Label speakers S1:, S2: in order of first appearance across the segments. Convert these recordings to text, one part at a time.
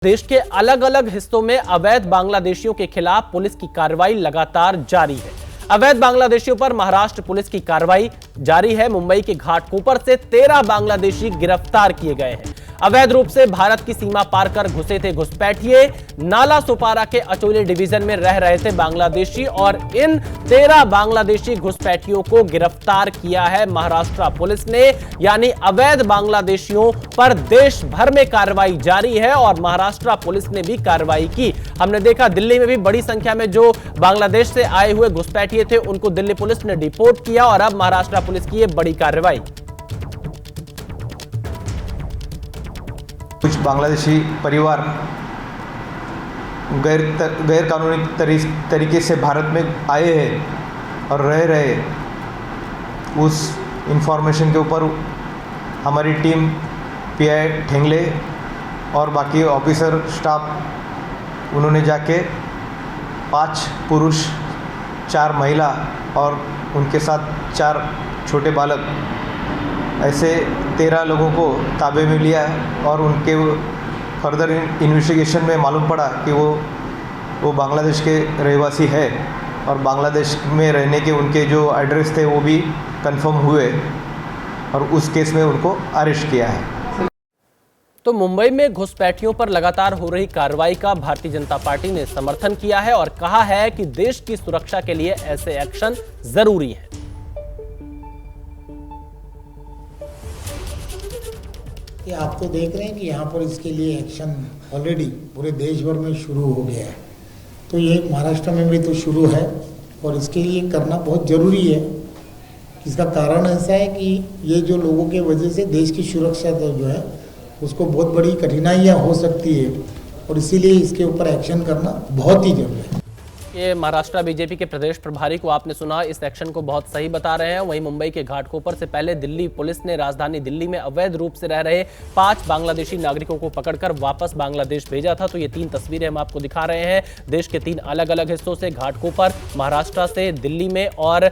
S1: देश के अलग अलग हिस्सों में अवैध बांग्लादेशियों के खिलाफ पुलिस की कार्रवाई लगातार जारी है। अवैध बांग्लादेशियों पर महाराष्ट्र पुलिस की कार्रवाई जारी है। मुंबई के घाटकोपर से 13 बांग्लादेशी गिरफ्तार किए गए हैं। अवैध रूप से भारत की सीमा पार कर घुसे थे घुसपैठिए। नाला सोपारा के अचोली डिवीजन में रह रहे थे बांग्लादेशी और इन 13 बांग्लादेशी घुसपैठियों को गिरफ्तार किया है महाराष्ट्र पुलिस ने। यानी अवैध बांग्लादेशियों पर देश भर में कार्रवाई जारी है और महाराष्ट्र पुलिस ने भी कार्रवाई की। हमने देखा दिल्ली में भी बड़ी संख्या में जो बांग्लादेश से आए हुए घुसपैठिए थे उनको दिल्ली पुलिस ने डिपोर्ट किया और अब महाराष्ट्र पुलिस की यह बड़ी कार्रवाई।
S2: कुछ बांग्लादेशी परिवार गैर कानूनी तरीके से भारत में आए हैं और रह रहे। उस इंफॉर्मेशन के ऊपर हमारी टीम पीआई ठेंगले और बाकी ऑफिसर स्टाफ उन्होंने जाके 5 पुरुष 4 महिला और उनके साथ 4 छोटे बालक ऐसे 13 लोगों को ताबे में लिया है और उनके फर्दर इन्वेस्टिगेशन में मालूम पड़ा कि वो बांग्लादेश के रहवासी है और बांग्लादेश में रहने के उनके जो एड्रेस थे वो भी कंफर्म हुए और उस केस में उनको अरेस्ट किया है।
S1: तो मुंबई में घुसपैठियों पर लगातार हो रही कार्रवाई का भारतीय जनता पार्टी ने समर्थन किया है और कहा है कि देश की सुरक्षा के लिए ऐसे एक्शन जरूरी है।
S3: कि आप तो देख रहे हैं कि यहाँ पर इसके लिए एक्शन ऑलरेडी पूरे देश भर में शुरू हो गया है। तो ये महाराष्ट्र में भी तो शुरू है और इसके लिए करना बहुत ज़रूरी है। इसका कारण ऐसा है कि ये जो लोगों के वजह से देश की सुरक्षा तो जो है उसको बहुत बड़ी कठिनाइयाँ हो सकती है और इसीलिए इसके ऊपर एक्शन करना बहुत ही जरूरी है।
S1: ये महाराष्ट्र बीजेपी के प्रदेश प्रभारी को आपने सुना, इस एक्शन को बहुत सही बता रहे हैं। वहीं मुंबई के घाटकोपर से पहले दिल्ली पुलिस ने राजधानी दिल्ली में अवैध रूप से रह रहे 5 बांग्लादेशी नागरिकों को पकड़कर वापस बांग्लादेश भेजा था। तो ये 3 तस्वीरें हम आपको दिखा रहे हैं देश के 3 अलग अलग हिस्सों से। घाटकोपर महाराष्ट्र से, दिल्ली में और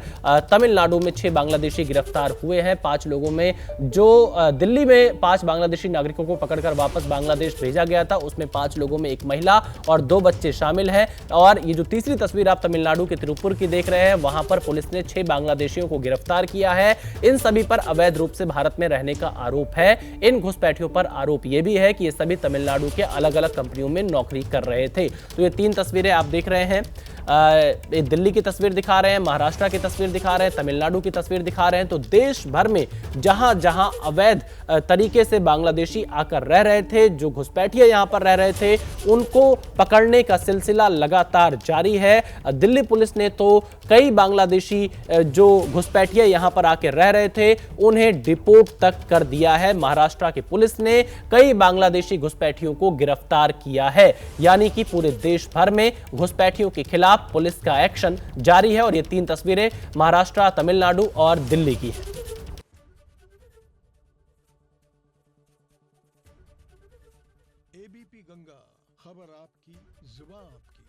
S1: तमिलनाडु में 6 बांग्लादेशी गिरफ्तार हुए हैं। 5 लोगों में जो दिल्ली में 5 बांग्लादेशी नागरिकों को पकड़कर वापस बांग्लादेश भेजा गया था उसमें 5 लोगों में 1 महिला और 2 बच्चे शामिल हैं। और ये जो तीसरी तस्वीर आप तमिलनाडु के तिरुपुर की देख रहे हैं वहां पर पुलिस ने 6 बांग्लादेशियों को गिरफ्तार किया है। इन सभी पर अवैध रूप से भारत में रहने का आरोप है। इन घुसपैठियों पर आरोप यह भी है कि ये सभी तमिलनाडु के अलग अलग कंपनियों में नौकरी कर रहे थे। तो ये 3 तस्वीरें आप देख रहे हैं। दिल्ली की तस्वीर दिखा रहे हैं, महाराष्ट्र की तस्वीर दिखा रहे हैं, तमिलनाडु की तस्वीर दिखा रहे हैं। तो देश भर में जहां जहां अवैध तरीके से बांग्लादेशी आकर रह रहे थे, जो घुसपैठिए यहां पर रह रहे थे, उनको पकड़ने का सिलसिला लगातार जारी है। दिल्ली पुलिस ने तो कई बांग्लादेशी जो घुसपैठिए यहां पर आकर रह रहे थे उन्हें डिपोर्ट तक कर दिया है। महाराष्ट्र की पुलिस ने कई बांग्लादेशी घुसपैठियों को गिरफ्तार किया है। यानी कि पूरे देश भर में घुसपैठियों के खिलाफ पुलिस का एक्शन जारी है और ये 3 तस्वीरें महाराष्ट्र, तमिलनाडु और दिल्ली की है।
S4: एबीपी गंगा, खबर आपकी, जुबान आपकी।